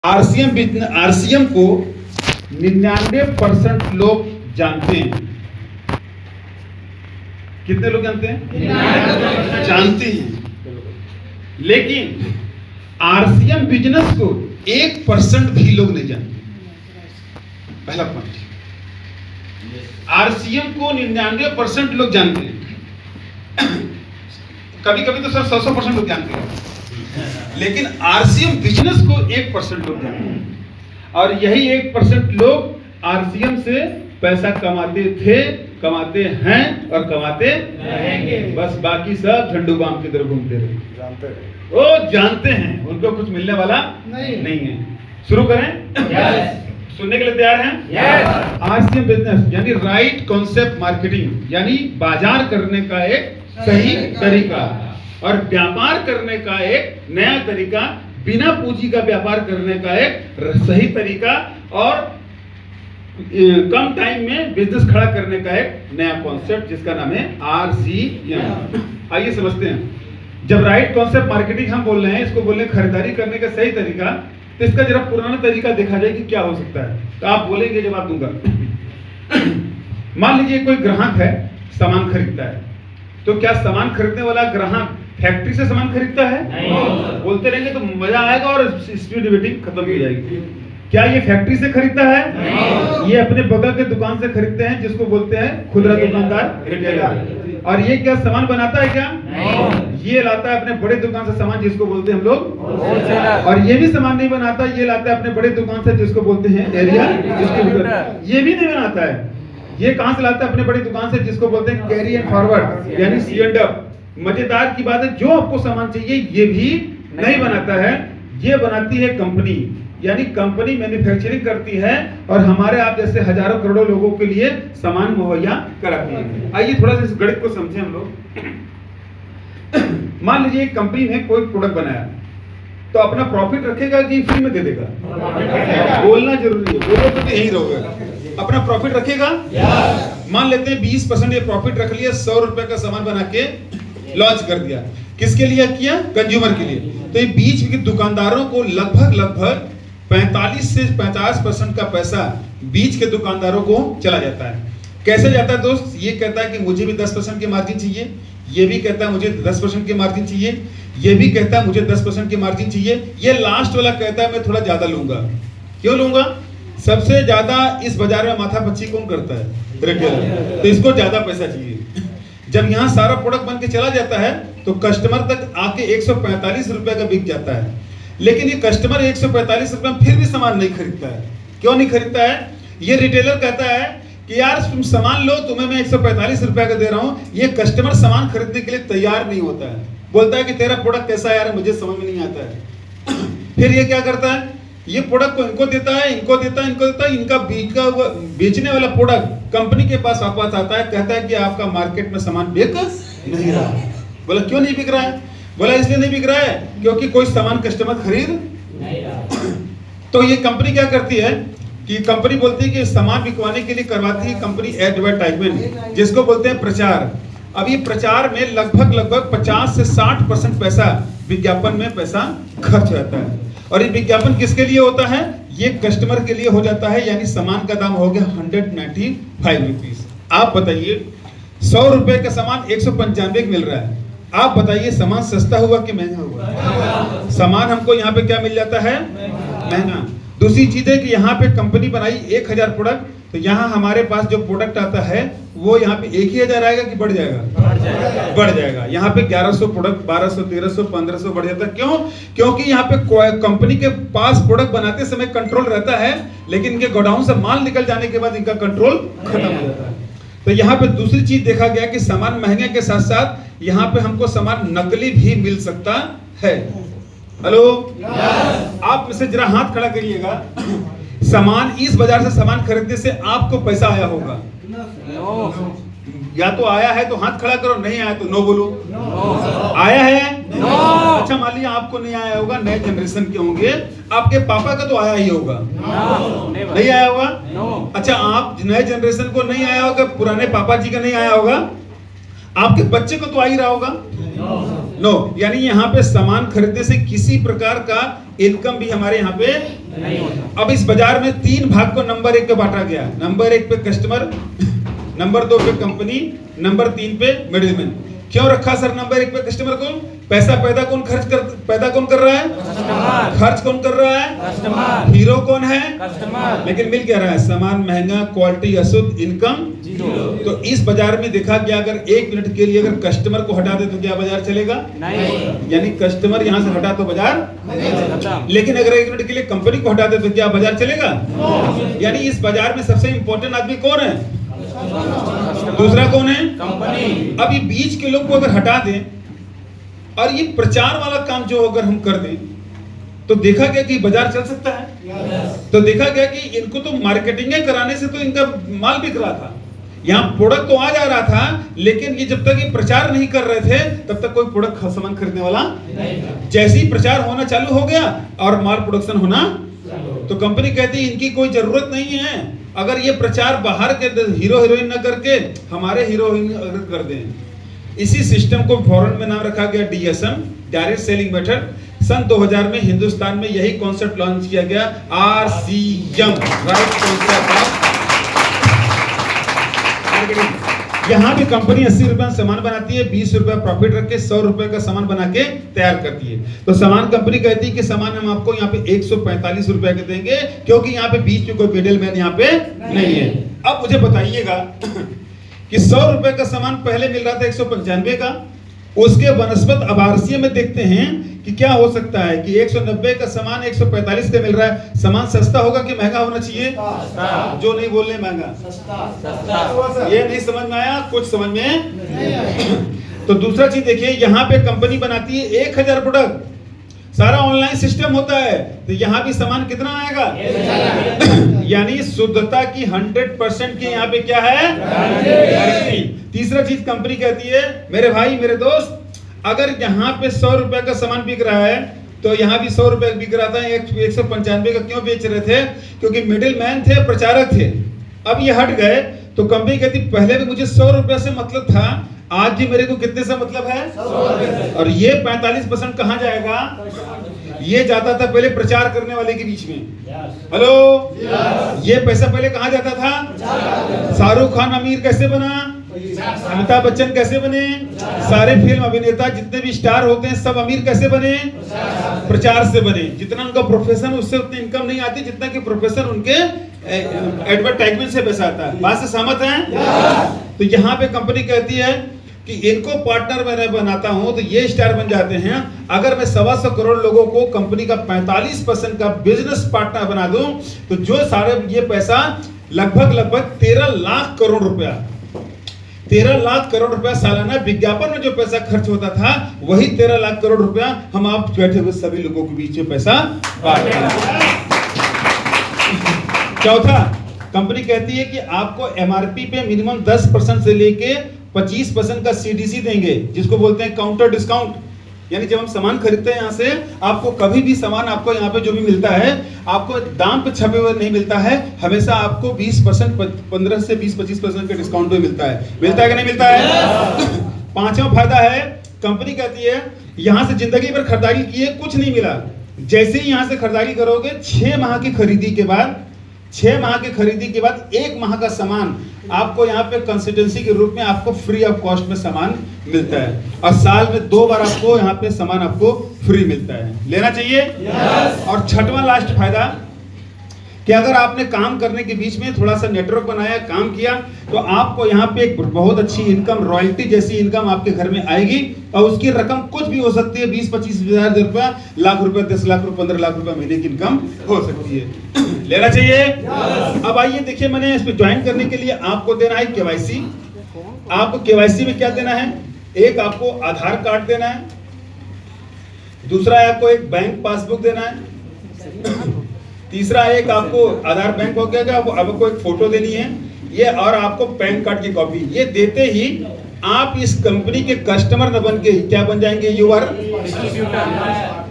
RCM को 99% लोग जानते हैं। कितने लोग जानते हैं? जानते हैं। लेकिन आरसीएम बिजनेस को 1% भी लोग नहीं जानते। पहला पॉइंट, आरसीएम को 99% लोग जानते हैं। कभी कभी तो सर 100% लोग जानते हैं, लेकिन आरसीएम बिजनेस को 1% लोग जानते हैं। और यही 1% लोग आरसीएम से पैसा कमाते थे, कमाते हैं और कमाते रहेंगे। बस बाकी सब झंडू बाम की तरफ घूमते रहे। जानते हैं, वो जानते हैं, उनको कुछ मिलने वाला नहीं है। शुरू करें? सुनने के लिए तैयार हैं? आरसीएम बिजनेस यानी राइट कॉन्सेप्ट मार्केटिंग, यानी बाजार करने का एक सही तरीका और व्यापार करने का एक नया तरीका, बिना पूंजी का व्यापार करने का एक सही तरीका और कम टाइम में बिजनेस खड़ा करने का एक नया कॉन्सेप्ट जिसका नाम है आरसीएम। आइए समझते हैं। जब राइट कॉन्सेप्ट मार्केटिंग हम बोल रहे हैं, इसको बोल रहे हैं खरीदारी करने का सही तरीका, तो इसका जरा पुराना तरीका देखा जाए कि क्या हो सकता है। तो आप बोलेंगे, जवाब दूंगा। मान लीजिए कोई ग्राहक है, सामान खरीदता है, तो क्या सामान खरीदने वाला ग्राहक फैक्ट्री से सामान खरीदता है? नहीं। बोलते रहेंगे तो मजा आएगा और स्पीड डिबेटिंग खत्म हो जाएगी। क्या ये फैक्ट्री से खरीदता है? नहीं। ये अपने बगल के दुकान से खरीदते हैं, जिसको बोलते हैं खुदरा दुकानदार, रिटेलर। और ये क्या सामान बनाता है क्या? नहीं। ये लाता है अपने बड़े दुकान से सामान, जिसको बोलते हैं हम लोग होलसेलर। और ये भी सामान नहीं बनाता, ये लाता है अपने बड़े दुकान से, जिसको बोलते हैं एरिया डिस्ट्रीब्यूटर। ये भी नहीं बनाता है, ये कहां से लाता है? अपने बड़ी दुकान से, जिसको बोलते हैं कैरी एंड फॉरवर्ड यानी C&F। मजेदार की बात है, जो आपको सामान चाहिए ये भी नहीं बनाता है, ये बनाती है कंपनी। यानी कंपनी मैन्युफैक्चरिंग करती है और हमारे आप जैसे हजारों करोड़ों लोगों के लिए सामान मुहैया कराती है। आइए थोड़ा सा इस गणित को समझें हम लोग। मान लीजिए एक कंपनी ने कोई प्रोडक्ट बनाया, तो अपना प्रॉफिट रखेगा कि फ्री में दे देगा? बोलना जरूरी है, बोलो तो यही रहोगे। अपना प्रॉफिट रखेगा? मान लेते हैं 20% ये प्रॉफिट रख लिया, 100 रुपए का सामान बना के लॉन्च कर दिया। किसके लिए किया? कंज्यूमर के लिए। तो ये बीच के दुकानदारों को लगभग 45 से 50% का पैसा बीच के दुकानदारों को चला जाता है। कैसे जाता है दोस्त? ये कहता है कि मुझे भी 10% की मार्जिन चाहिए, ये भी कहता है मुझे 10% की मार्जिन चाहिए, ये भी कहता है मुझे 10% की मार्जिन चाहिए, ये लास्ट वाला कहता है मैं थोड़ा ज्यादा लूंगा। क्यों लूंगा? सबसे ज्यादा इस बाजार में माथापच्ची कौन करता है? रिटेलर। तो इसको ज्यादा पैसा चाहिए। जब यहाँ सारा प्रोडक्ट बन के चला जाता है तो कस्टमर तक आके 145 रुपए का बिक जाता है। लेकिन ये कस्टमर 145 रुपए में फिर भी सामान नहीं खरीदता है। क्यों नहीं खरीदता है? ये रिटेलर कहता है कि यार तुम सामान लो, तुम्हें मैं 145 रुपए का दे रहा हूँ। ये कस्टमर सामान खरीदने के लिए तैयार नहीं होता है, बोलता है कि तेरा प्रोडक्ट कैसा है यार, मुझे समझ में नहीं आता है। फिर ये क्या करता है? ये प्रोडक्ट को इनको देता है, इनको देता है, इनको देता है। इनका बेचने वाला प्रोडक्ट कंपनी के पास वापस आता है, कहता है कि आपका मार्केट में सामान बिक नहीं रहा। बोला क्यों नहीं बिक रहा है? बोला इसलिए नहीं बिक रहा है क्योंकि कोई सामान कस्टमर खरीद नहीं रहा। तो ये कंपनी क्या करती है कि कंपनी बोलती है कि सामान बिकवाने के लिए करवाती है कंपनी एडवर्टाइजमेंट, जिसको बोलते हैं प्रचार। अब ये प्रचार में लगभग 50 से 60% पैसा विज्ञापन में पैसा खर्च होता है। और ये विज्ञापन किसके लिए होता है? ये कस्टमर के लिए हो जाता है। यानी सामान का दाम हो गया 195 रुपीज। आप बताइए 100 रुपए का सामान 195 मिल रहा है। आप बताइए सामान सस्ता हुआ कि महंगा हुआ? सामान हमको यहाँ पे क्या मिल जाता है? महंगा। दूसरी चीज है कि यहाँ पे कंपनी बनाई 1000 प्रोडक्ट, तो यहाँ हमारे पास जो प्रोडक्ट आता है वो यहाँ पे 1000 आएगा कि बढ़ जाएगा? बढ़ जाएगा। यहाँ पे 1100 प्रोडक्ट 1200, 1300, 1500 बढ़ जाता है। क्यों? क्योंकि यहाँ पे कंपनी के पास प्रोडक्ट बनाते समय कंट्रोल रहता है, लेकिन इनके गोडाउन से माल निकल जाने के बाद इनका कंट्रोल खत्म हो जाता है। तो यहाँ पे दूसरी चीज देखा गया कि सामान महंगे के साथ साथ यहाँ पे हमको सामान नकली भी मिल सकता है। हेलो, आप में से जरा हाथ खड़ा करिएगा। सामान इस बाजार से सामान खरीदने से आपको पैसा आया होगा? या तो आया है तो हाथ खड़ा करो, नहीं आया तो नो बोलो। आया है? अच्छा मान लिया आपको नहीं आया होगा, नए जनरेशन के होंगे, आपके पापा का तो आया ही होगा। नहीं आया होगा? अच्छा आप नए जनरेशन को नहीं आया होगा, पुराने पापा जी का नहीं आया होगा, आपके बच्चे को तो आ ही रहा होगा। नो यानी यहाँ पे सामान खरीदने से किसी प्रकार का इनकम भी हमारे यहाँ पे नहीं होता। अब इस बाजार में 3 भाग को नंबर 1 पे बांटा गया। नंबर 1 पे कस्टमर, नंबर 2 पे कंपनी, नंबर 3 पे मिडिलमैन। क्यों रखा सर नंबर 1 पे कस्टमर को? पैसा पैदा कौन कर रहा है? कस्टमर। खर्च कौन कर रहा है? कस्टमर। हीरो कौन है? कस्टमर। लेकिन मिल क्या रहा है? सामान महंगा, क्वालिटी अशुद्ध, इनकम जीरो। तो इस बाजार में देखा कि अगर 1 मिनट के लिए अगर कस्टमर को हटा दे तो क्या बाजार चलेगा? नहीं। यानी कस्टमर यहां से हटा तो बाजार, खत्म। लेकिन अगर 1 मिनट के लिए कंपनी को हटा दे तो क्या बाजार चलेगा? यानी इस बाजार में सबसे इंपॉर्टेंट आदमी कौन है? दूसरा कौन है? कंपनी। अब ये बीच के लोग को अगर हटा दें और ये प्रचार वाला काम जो अगर हम कर दें तो देखा गया कि बाजार चल सकता है। तो देखा गया कि इनको तो मार्केटिंग कराने से तो इनका माल बिक रहा था, यहाँ प्रोडक्ट तो आ जा रहा था, लेकिन ये जब तक ये प्रचार नहीं कर रहे थे तब तक कोई प्रोडक्ट सामान खरीदने वाला नहीं था। जैसे ही प्रचार होना चालू हो गया और माल प्रोडक्शन होना, तो कंपनी कहती है इनकी कोई जरूरत नहीं है। अगर ये प्रचार बाहर के हीरो हीरोइन न करके हमारे हीरोइन अगर कर दें। इसी सिस्टम को फॉरेन में नाम रखा गया DSM, डायरेक्ट सेलिंग मेथड। सन 2000 में हिंदुस्तान में यही कॉन्सेप्ट लॉन्च किया गया, RCM, right concept of marketing. यहाँ भी कंपनी 80 रुपए सामान बनाती है, 20 रुपए प्रॉफिट रख के 100 रुपए का सामान बना के तैयार करती है। तो सामान कंपनी कहती है कि सामान हम आपको यहाँ पे 145 रुपए के देंगे, क्योंकि यहाँ पे बीच में कोई मिडिल मैन यहाँ पे नहीं है। अब मुझे बताइएगा कि 100 रुपए का सामान पहले मिल रहा था 195 का, उसके बनस्पत अब RCM में देखते हैं कि क्या हो सकता है कि 190 का सामान 145 का मिल रहा है। सामान सस्ता होगा कि महंगा होना चाहिए? जो नहीं बोल रहे महंगा, ये नहीं समझ में आया? कुछ समझ में तो दूसरा चीज देखिए, यहाँ पे कंपनी बनाती है 1000 प्रोडक्ट, सारा ऑनलाइन सिस्टम होता है, तो यहाँ भी सामान कितना आएगा? यानी शुद्धता की 100% की यहाँ पे क्या है? गारंटी। तीसरा चीज कंपनी कहती है, मेरे भाई मेरे दोस्त, अगर यहाँ पे 100 रुपए का सामान बिक रहा है तो यहाँ भी 100 रुपए बिक रहा था, 195 का क्यों बेच रहे थे? क्योंकि मिडिल मैन थे, प्रचारक थे। अब ये हट गए तो कंपनी कहती पहले भी मुझे 100 रुपए से मतलब था, आज भी मेरे को कितने से मतलब है? 100। और ये 45% कहाँ जाएगा? ये जाता था पहले प्रचार करने वाले के बीच में। हेलो, ये पैसा पहले कहाँ जाता था? शाहरुख खान अमीर कैसे बना? अमिताभ बच्चन कैसे बने? सारे फिल्म अभिनेता जितने भी स्टार होते हैं सब अमीर कैसे बने? प्रचार से बने। जितना उनका प्रोफेशन, उससे उतनी इनकम नहीं आती जितना कि प्रोफेशन उनके एडवर्टाइजमेंट से पैसा आता है। बात से सहमत हैं? तो यहाँ पे कंपनी कहती है कि इनको पार्टनर मैं बनाता हूं तो ये स्टार बन जाते हैं। अगर मैं 125 करोड़ लोगों को कंपनी का 45% का बिजनेस पार्टनर बना दूं तो जो सारे ये पैसा लगभग 13 लाख करोड़ रुपया, 13 लाख करोड़ रुपया सालाना विज्ञापन में जो पैसा खर्च होता था, वही 13 लाख करोड़ रुपया हम आप बैठे हुए सभी लोगों के बीच में पैसा बांट रहे हैं। चौथा, कंपनी कहती है कि आपको MRP पे मिनिमम 10% से लेके 25% का CDC देंगे, जिसको बोलते हैं काउंटर डिस्काउंट। यानी जब हम सामान खरीदते हैं यहाँ से, आपको कभी भी सामान आपको यहाँ पे जो भी मिलता है आपको दाम पे छपे हुए नहीं मिलता है, हमेशा आपको 20%, 15 से 20-25% का डिस्काउंट भी मिलता है। मिलता है कि नहीं मिलता है? पांचवा फायदा है, कंपनी कहती है यहाँ से जिंदगी भर खरीदारी किए कुछ नहीं मिला, जैसे ही यहाँ से खरीदारी करोगे 6 माह की खरीदी के बाद 1 माह का सामान आपको यहाँ पे कंसल्टेंसी के रूप में आपको फ्री ऑफ कॉस्ट में सामान मिलता है, और साल में 2 बार आपको यहाँ पे सामान आपको फ्री मिलता है। लेना चाहिए। और छठवां लास्ट फायदा कि अगर आपने काम करने के बीच में थोड़ा सा नेटवर्क बनाया, काम किया, तो आपको यहाँ पे एक बहुत अच्छी इनकम, रॉयल्टी जैसी इनकम आपके घर में आएगी, और उसकी रकम कुछ भी हो सकती है, 20-25 हजार रुपया, लाख रुपए, 10 लाख रुपए, 15 लाख रुपए महीने की इनकम हो सकती है। लेना चाहिए। अब आइए देखिए, मैंने इस पे ज्वाइन करने के लिए आपको देना है KYC। आपको KYC में क्या देना है? एक आपको आधार कार्ड देना है, दूसरा है आपको एक बैंक पासबुक देना है, तीसरा एक आपको आधार बैंक हो गया, आपको एक फोटो देनी है ये, और आपको पैन कार्ड की कॉपी। ये देते ही आप इस कंपनी के कस्टमर न बन के क्या बन जाएंगे? You are distributor.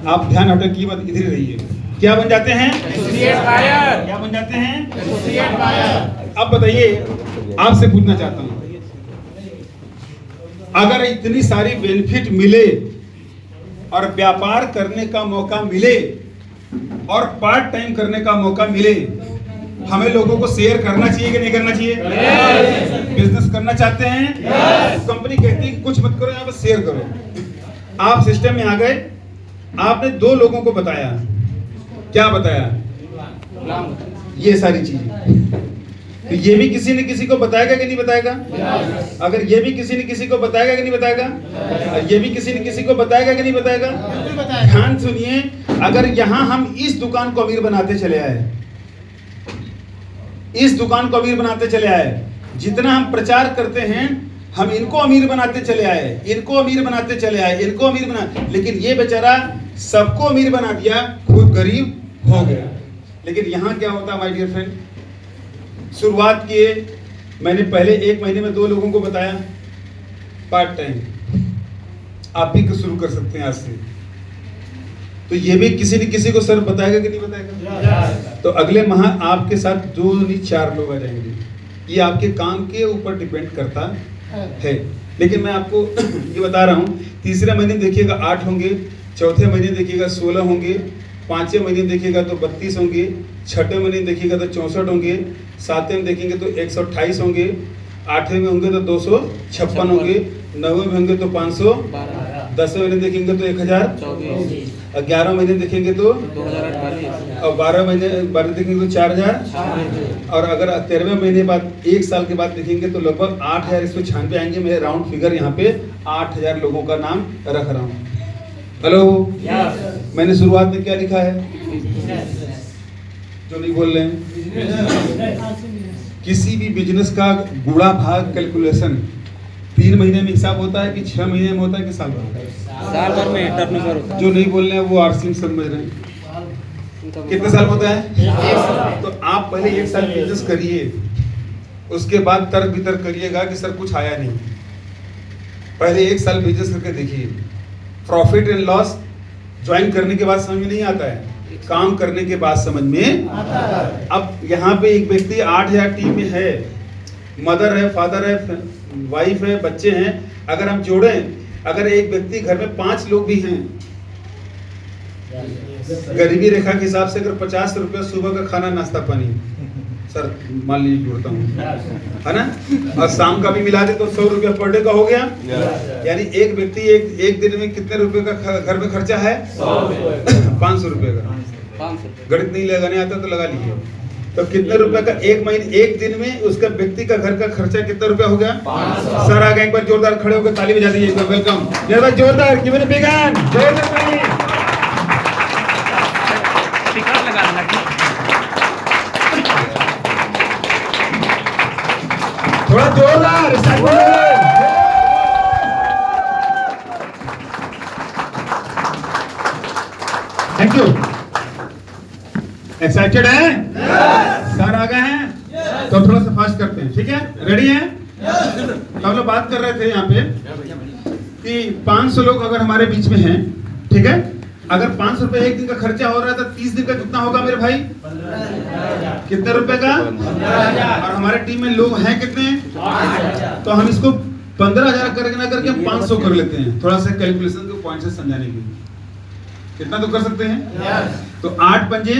आप ध्यान हटो की मत, इधर रहिए। क्या बन जाते हैं? Associate buyer. क्या बन जाते हैं? Associate buyer. अब बताइए, आपसे पूछना चाहता हूं, अगर इतनी सारी बेनिफिट मिले और व्यापार करने का मौका मिले और पार्ट टाइम करने का मौका मिले, हमें लोगों को शेयर करना चाहिए कि नहीं करना चाहिए? बिजनेस करना चाहते हैं? कंपनी कहती है कि कुछ मत करो, यहाँ बस शेयर करो। आप सिस्टम में आ गए, आपने 2 लोगों को बताया, क्या बताया? ये सारी चीजें। तो ये भी किसी ने किसी को बताएगा कि नहीं बताएगा? अगर ये भी किसी ने किसी को बताएगा कि नहीं बताएगा? ये भी किसी ने किसी को बताएगा कि नहीं बताएगा? ध्यान सुनिए, अगर यहाँ हम इस दुकान को अमीर बनाते चले आए, इस दुकान को अमीर बनाते चले आए, जितना हम प्रचार करते हैं हम इनको अमीर बनाते चले आए, इनको अमीर बनाते चले आए, इनको अमीर बना, लेकिन ये बेचारा सबको अमीर बना दिया, खुद गरीब हो गया। लेकिन यहाँ क्या होता माय डियर फ्रेंड, शुरुआत किए, मैंने पहले 1 महीने में 2 लोगों को बताया पार्ट टाइम, आप भी शुरू कर सकते हैं आज से। तो ये भी किसी न किसी को सर बताएगा कि नहीं बताएगा? तो अगले माह आपके साथ 2 नहीं 4 लोग आ जाएंगे। ये आपके काम के ऊपर डिपेंड करता है। लेकिन मैं आपको ये बता रहा हूँ, तीसरे महीने देखिएगा 8 होंगे, चौथे महीने देखिएगा 16 होंगे, 5वें महीने देखिएगा तो 32 होंगे, 6ठे महीने देखिएगा तो 64 होंगे, 7वें में देखेंगे तो 128 होंगे, 8वें में होंगे तो 256 होंगे, 9वें में होंगे तो 500, 10वें महीने देखेंगे तो 1024, 11वें महीने देखेंगे तो 2048, और 12वें महीने देखेंगे तो 4000, और अगर 13वें महीने बाद 1 साल के बाद देखेंगे तो लगभग 8196 आएंगे। मैं राउंड फिगर यहाँ पे 8000 लोगों का नाम रख रहा हूँ। हेलो, मैंने शुरुआत में क्या लिखा है जो नहीं बोल रहे हैं? किसी भी बिजनेस का गुणा भाग कैलकुलेशन 3 महीने में हिसाब होता है कि 6 महीने में होता है कि साल भर? साल भर में टर्नओवर होता है। जो नहीं बोल रहे हैं वो आरसी समझ रहे हैं। कितने साल होता है? तो आप पहले 1 साल बिजनेस करिए, उसके बाद तर्क वितर्क करिएगा कि सर कुछ आया नहीं। पहले 1 साल बिजनेस करके देखिए, प्रॉफिट एंड लॉस ज्वाइन करने के बाद समझ में नहीं आता है, काम करने के बाद समझ में आता है। अब यहाँ पे एक व्यक्ति 8000 टीम में है, मदर है, फादर है, वाइफ है, बच्चे हैं। अगर हम जोड़ें, अगर एक व्यक्ति घर में 5 लोग भी हैं, गरीबी रेखा के हिसाब से अगर 50 रुपया सुबह का खाना नाश्ता पानी, सर मान लीजिए जोड़ता हूँ, है ना, और शाम का भी मिला दे तो 100 रुपया पर डे का हो गया। यानी एक व्यक्ति एक दिन में कितने रुपए का घर में खर्चा है? 500 रुपए का। गणित नहीं लगाने आता तो लगा लीजिए। तो कितने रुपए का एक दिन में उसका व्यक्ति का घर का खर्चा कितना रुपया हो गया? 500। सर आ गए, एक बार जोरदार खड़े होकर ताली बजा दीजिए। वेलकम, जोरदार, give it a big hand, जोरदार। थोड़ा जोरदार। Thank you. एक्साइटेड है? सर आ गए हैं? तो थोड़ा सा फास्ट करते हैं, ठीक है? रेडी हैं? हम लोग बात कर रहे थे यहाँ पे कि 500 लोग अगर हमारे बीच में हैं, ठीक है? अगर 500 रुपए एक दिन का खर्चा हो रहा है तो 30 दिन का कितना होगा मेरे भाई? कितने रुपए का? और हमारे टीम में लोग हैं कितने? तो हम इसको 15,000 करके 500 कर लेते हैं, थोड़ा सा कैलकुलेशन के पॉइंट से समझाने के लिए। कितना तो कर सकते हैं? तो 8 पंजे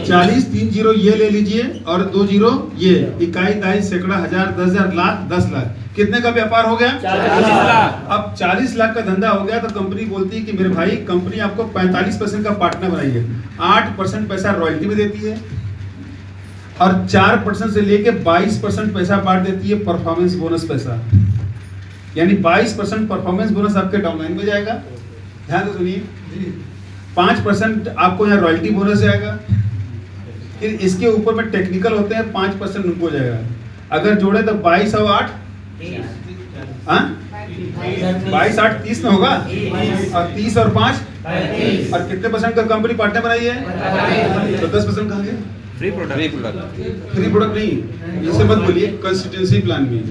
40, 3 जीरो ये ले लीजिए और 2 जीरो ये, इकाई, दाई, सैकड़ा, हजार, 10,000, लाख, 10 लाख। कितने का व्यापार हो गया? 40 लाख। अब 40 लाख का धंधा हो गया तो कंपनी बोलती है कि मेरे भाई कंपनी आपको 45% का पार्टनर बनाई है, 8% पैसा रॉयल्टी में देती है और 4% से लेके 22% पैसा बांट देती है परफॉर्मेंस बोनस पैसा। यानी 22% परफॉर्मेंस बोनस आपके डाउनलाइन में जाएगा। ध्यान से सुनिए, 5% आपको यहाँ रॉयल्टी बोनस जाएगा, फिर इसके ऊपर में टेक्निकल होते हैं 5% उनको जाएगा। अगर जोड़े तो 22 और 8 22 8 30 में होगा, और 30 और 5 और कितने परसेंट का कंपनी पार्टनर बनाई है? तो 10% कहाँ गया? फ्री प्रोडक्ट नहीं, इससे मत बोलिए, कंसिस्टेंसी प्लान में।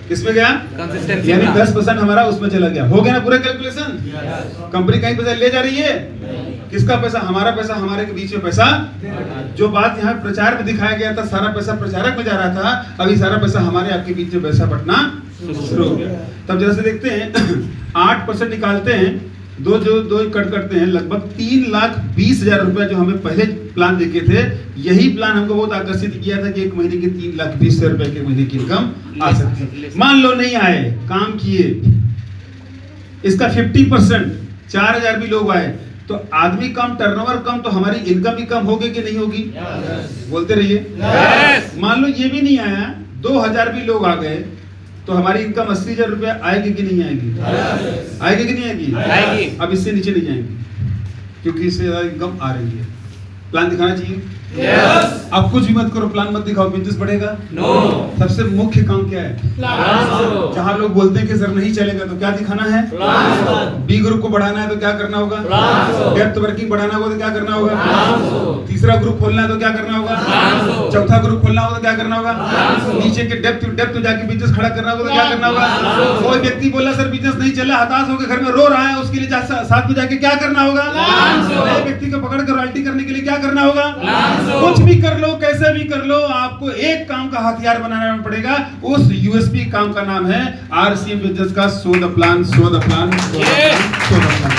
किसमें गया? कंसिस्टेंसी, यानी 10% हमारा उसमें चला गया। हो गया ना पूरा कैलकुलेशन? कंपनी कहीं पैसा ले जा रही है, किसका पैसा? हमारा पैसा, हमारे के बीच में पैसा। जो बात यहाँ प्रचार में दिखाया गया था, सारा पैसा प्रचारक में जा रहा था, अभी सारा पैसा हमारे आपके बीच में पैसा बटना शुरू हो गया। तब जैसे देखते हैं 8% निकालते हैं दो कट करते हैं, लगभग 3,20,000 रुपया जो हमें पहले प्लान देखे थे, यही प्लान हमको बहुत आकर्षित किया था कि एक महीने की 3,20,000 रुपए के महीने की इनकम आ सकती है। मान लो नहीं आए, काम किए, इसका 50% 4,000 भी लोग आए, तो आदमी कम, टर्नओवर कम, तो हमारी इनकम भी कम होगी कि नहीं होगी? बोलते रहिए। मान लो ये भी नहीं आया, 2,000 भी लोग आ गए, तो हमारी इनकम 80,000 रुपया आएगी कि नहीं आएगी? आएगी कि नहीं आएगी? आएगी। अब इससे नीचे नहीं जाएंगे, क्योंकि इससे ज्यादा इनकम आ रही है। प्लान दिखाना चाहिए। अब कुछ भी मत करो, प्लान मत दिखाओ, बिजनेस बढ़ेगा? सबसे मुख्य काम क्या है? जहां लोग बोलते हैं कि सर नहीं चलेगा, तो क्या दिखाना है? बी ग्रुप को बढ़ाना है तो क्या करना होगा? डेप्थ वर्किंग बढ़ाना होगा तो क्या करना होगा? तीसरा ग्रुप खोलना है तो क्या करना होगा? चौथा ग्रुप खोलना होगा तो क्या करना होगा? नीचे के डेप्थ जाके बिजनेस खड़ा करना होगा तो क्या करना होगा? कोई व्यक्ति बोला सर बिजनेस नहीं चला, हताश होकर घर में रो रहा है, उसके लिए साथ में जाके क्या करना होगा? नए व्यक्ति को पकड़ कर रॉयल्टी करने के लिए क्या करना होगा? कुछ भी कर लो, कैसे भी कर लो, आपको एक काम का हथियार बनाना पड़ेगा। उस यूएसपी काम का नाम है आरसीएम बिजनेस का show the plan, show the plan, show the plan.